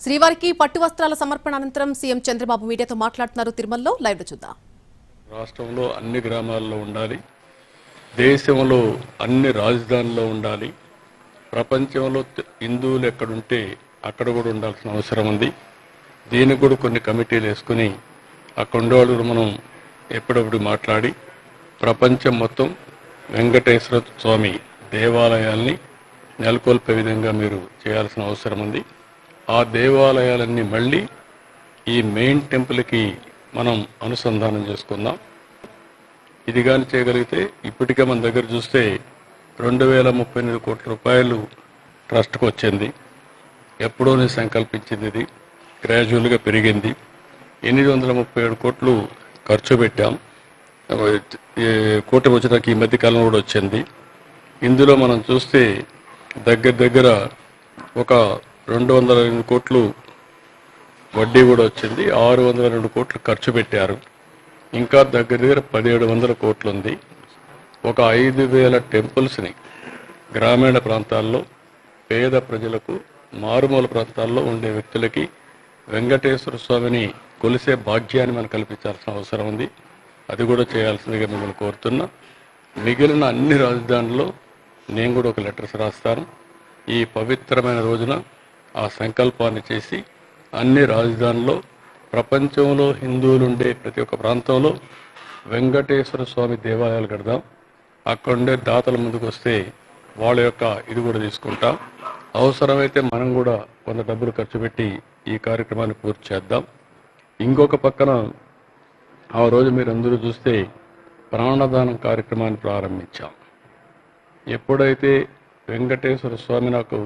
శ్రీవారికి పట్టు వస్త్రాల సమర్పణ అనంతరం సీఎం చంద్రబాబు మీడియాతో మాట్లాడుతున్నారు. తిరుమలలో లైవ్ చూద్దాం. రాష్ట్రంలో అన్ని గ్రామాల్లో ఉండాలి, దేశంలో అన్ని రాజధానుల్లో ఉండాలి, ప్రపంచంలో హిందువులు ఎక్కడుంటే అక్కడ కూడా ఉండాల్సిన అవసరం ఉంది. దీనికి కూడా కొన్ని కమిటీలు వేసుకుని అక్కడ ఉండేవాళ్ళు మనం ఎప్పుడప్పుడు మాట్లాడి ప్రపంచం మొత్తం వెంకటేశ్వర స్వామి దేవాలయాల్ని నెలకొల్పే విధంగా మీరు చేయాల్సిన అవసరం ఉంది. ఆ దేవాలయాలన్నీ మళ్ళీ ఈ మెయిన్ టెంపుల్కి మనం అనుసంధానం చేసుకుందాం. ఇది కానీ చేయగలిగితే ఇప్పటికే మన దగ్గర చూస్తే 2038 కోట్ల రూపాయలు ట్రస్ట్కి వచ్చింది. ఎప్పుడో నేను సంకల్పించింది, ఇది గ్రాడ్యువల్గా పెరిగింది. 837 కోట్లు ఖర్చు పెట్టాం. కూటమి వచ్చినాక ఈ మధ్యకాలంలో కూడా వచ్చింది. ఇందులో మనం చూస్తే దగ్గర ఒక 202 కోట్లు వడ్డీ కూడా వచ్చింది. 602 కోట్లు ఖర్చు పెట్టారు. ఇంకా దగ్గర 1700 కోట్లు ఉంది. ఒక 5000 టెంపుల్స్ని గ్రామీణ ప్రాంతాల్లో పేద ప్రజలకు, మారుమూల ప్రాంతాల్లో ఉండే వ్యక్తులకి వెంకటేశ్వర స్వామిని కొలిసే భాగ్యాన్ని మనం కల్పించాల్సిన అవసరం ఉంది. అది కూడా చేయాల్సిందిగా మిమ్మల్ని కోరుతున్నా. మిగిలిన అన్ని రాజధానుల్లో నేను కూడా ఒక లెటర్స్ రాస్తాను. ఈ పవిత్రమైన రోజున ఆ సంకల్పాన్ని చేసి అన్ని రాజధానుల్లో, ప్రపంచంలో హిందువులు ఉండే ప్రతి ఒక్క ప్రాంతంలో వెంకటేశ్వర స్వామి దేవాలయాలు కడదాం. అక్కడుండే దాతల ముందుకు వస్తే వాళ్ళ యొక్క ఇది కూడా తీసుకుంటాం. అవసరమైతే మనం కూడా కొంత డబ్బులు ఖర్చు పెట్టి ఈ కార్యక్రమాన్ని పూర్తి చేద్దాం. ఇంకొక పక్కన ఆ రోజు మీరు అందరూ చూస్తే ప్రాణదానం కార్యక్రమాన్ని ప్రారంభించాం. ఎప్పుడైతే వెంకటేశ్వర స్వామి నాకు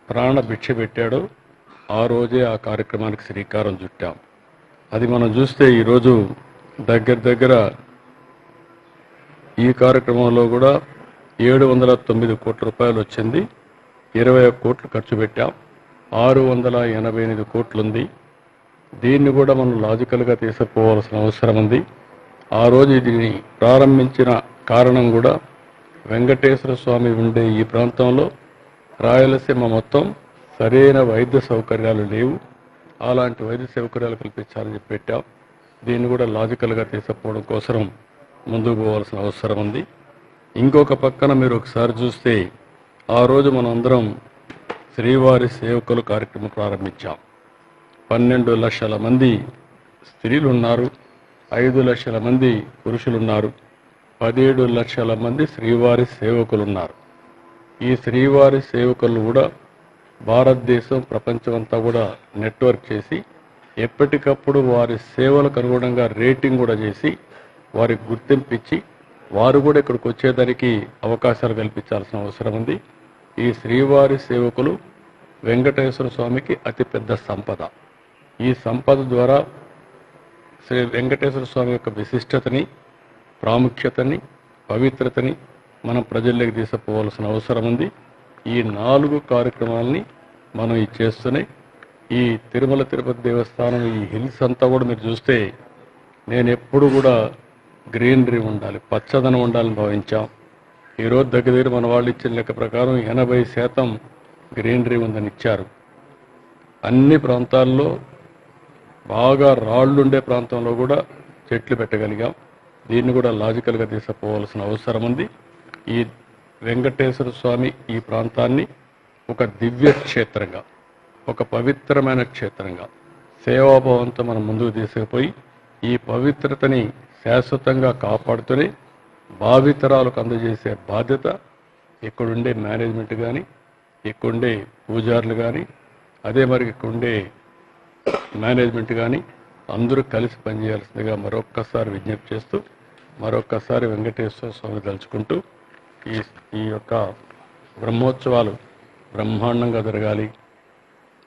ప్రాణ భిక్ష పెట్టాడో ఆ రోజే ఆ కార్యక్రమానికి శ్రీకారం చుట్టాం. అది మనం చూస్తే ఈరోజు దగ్గర ఈ కార్యక్రమంలో కూడా 709 కోట్ల రూపాయలు వచ్చింది. 21 కోట్లు ఖర్చు పెట్టాం. 688 కోట్లుంది. దీన్ని కూడా మనం లాజికల్గా తీసుకుపోవాల్సిన అవసరం ఉంది. ఆ రోజు దీన్ని ప్రారంభించిన కారణం కూడా వెంకటేశ్వర స్వామి ఉండే ఈ ప్రాంతంలో రాయలసీమ మొత్తం సరైన వైద్య సౌకర్యాలు లేవు. అలాంటి వైద్య సౌకర్యాలు కల్పించాలని చెప్పి పెట్టాం. దీన్ని కూడా లాజికల్గా తీసుకుపోవడం కోసం ముందుకు పోవాల్సిన అవసరం ఉంది. ఇంకొక పక్కన మీరు ఒకసారి చూస్తే ఆ రోజు మనం అందరం శ్రీవారి సేవకులు కార్యక్రమం ప్రారంభించాం. 12 లక్షల మంది స్త్రీలు ఉన్నారు, 5 లక్షల మంది పురుషులున్నారు, 17 లక్షల మంది శ్రీవారి సేవకులు ఉన్నారు. ఈ శ్రీవారి సేవకులు కూడా భారతదేశం, ప్రపంచం అంతా కూడా నెట్వర్క్ చేసి ఎప్పటికప్పుడు వారి సేవలకు అనుగుణంగా రేటింగ్ కూడా చేసి వారికి గుర్తింపించి వారు కూడా ఇక్కడికి వచ్చేదానికి అవకాశాలు కల్పించాల్సిన అవసరం ఉంది. ఈ శ్రీవారి సేవకులు వెంకటేశ్వర స్వామికి అతిపెద్ద సంపద. ఈ సంపద ద్వారా శ్రీ వెంకటేశ్వర స్వామి యొక్క విశిష్టతని, ప్రాముఖ్యతని, పవిత్రతని మనం ప్రజల్లోకి తీసుకుపోవాల్సిన అవసరం ఉంది. ఈ 4 కార్యక్రమాలని మనం ఈ చేస్తూనే ఈ తిరుమల తిరుపతి దేవస్థానం ఈ హిల్స్ అంతా కూడా మీరు చూస్తే నేను ఎప్పుడు కూడా గ్రీనరీ ఉండాలి, పచ్చదనం ఉండాలని భావించాం. ఈరోజు దగ్గర మన వాళ్ళు ఇచ్చిన లెక్క ప్రకారం 80% గ్రీనరీ ఉందని ఇచ్చారు. అన్ని ప్రాంతాల్లో బాగా రాళ్ళుండే ప్రాంతంలో కూడా చెట్లు పెట్టగలిగాం. దీన్ని కూడా లాజికల్గా తీసుకుపోవాల్సిన అవసరం ఉంది. ఈ వెంకటేశ్వర స్వామి ఈ ప్రాంతాన్ని ఒక దివ్య క్షేత్రంగా, ఒక పవిత్రమైన క్షేత్రంగా, సేవాభావంతో మనం ముందుకు తీసుకుపోయి ఈ పవిత్రతని శాశ్వతంగా కాపాడుతూనే భావితరాలకు అందజేసే బాధ్యత ఇక్కడుండే మేనేజ్మెంట్ కానీ, ఇక్కడుండే పూజారులు కానీ, అదే మరి ఇక్కడుండే మేనేజ్మెంట్ కానీ అందరూ కలిసి పనిచేయాల్సిందిగా మరొక్కసారి విజ్ఞప్తి చేస్తూ, మరొక్కసారి వెంకటేశ్వర స్వామిని తలుచుకుంటూ ఈ యొక్క బ్రహ్మోత్సవాలు బ్రహ్మాండంగా జరగాలి.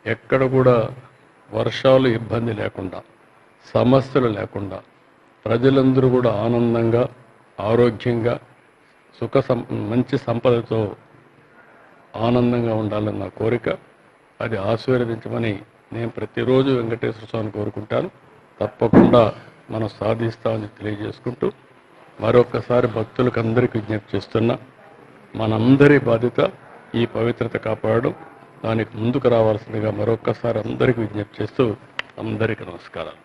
ఎక్కడ కూడా వర్షాలు ఇబ్బంది లేకుండా, సమస్యలు లేకుండా ప్రజలందరూ కూడా ఆనందంగా, ఆరోగ్యంగా, మంచి సంపదతో ఆనందంగా ఉండాలని నా కోరిక. అది ఆశీర్వదించమని నేను ప్రతిరోజు వెంకటేశ్వర స్వామిని కోరుకుంటాను. తప్పకుండా మనం సాధిస్తామని తెలియజేసుకుంటూ మరొకసారి భక్తులకు అందరికీ విజ్ఞప్తి చేస్తున్నా, మనందరి బాధ్యత ఈ పవిత్రత కాపాడడం. దానికి ముందుకు రావాల్సిందిగా మరొక్కసారి అందరికీ విజ్ఞప్తి చేస్తూ అందరికీ నమస్కారాలు.